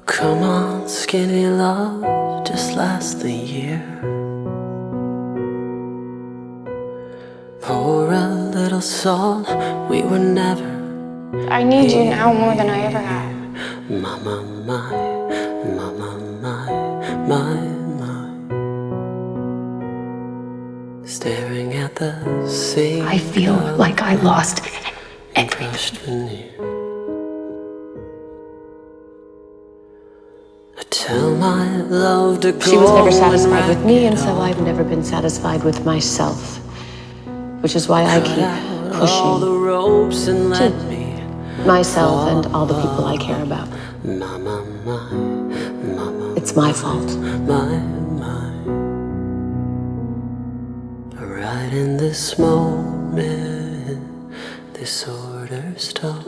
Come on, skinny love, just last the year. Pour a little salt, we were never. I need you now more than I ever have. Mama, my, mama, my. Staring at the sea. I feel like I lost everything. I tell my love to go. She was never satisfied with me, and so I've never been satisfied with myself. Which is why I keep pushing the ropes and let me myself and all the people I care about. Mama, it's my fault. My. Right in this moment, this order's done.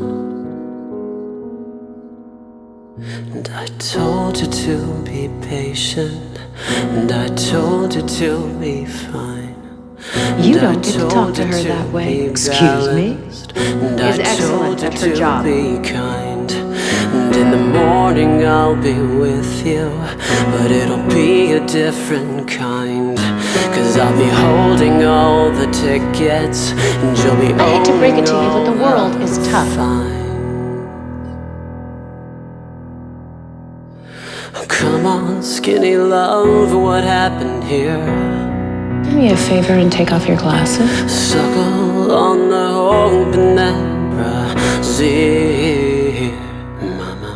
And I told you to be patient, and I told you to be fine. You don't get to talk to her that way. Excuse me? Is excellent at her job. Be kind. And in the morning I'll be with you, but it'll be a different kind. 'Cause I'll be holding all the tickets, and you'll be I hate to break it to you, but the world is tough. Come on, skinny love, what happened here? Do me a favor and take off your glasses. Suckle on the hope and never see. Mama,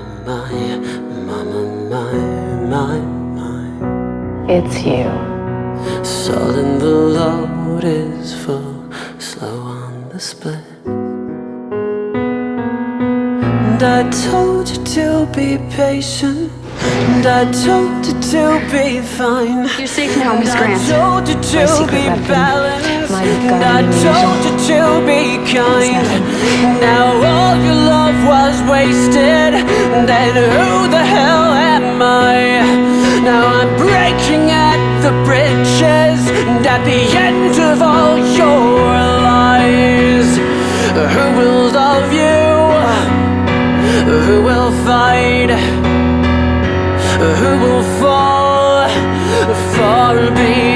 my. It's you. Salt in the load is full, slow on the split. And I told you to be patient, and I told you to be fine. You're safe now, Miss Grant. I told you to be balanced, and I told you to be kind. Now all your love was wasted, then who the hell am I? Now I'm breaking at the bridges, and at the end of all your lies. Who will love you? Who will fight? Who will fall far behind?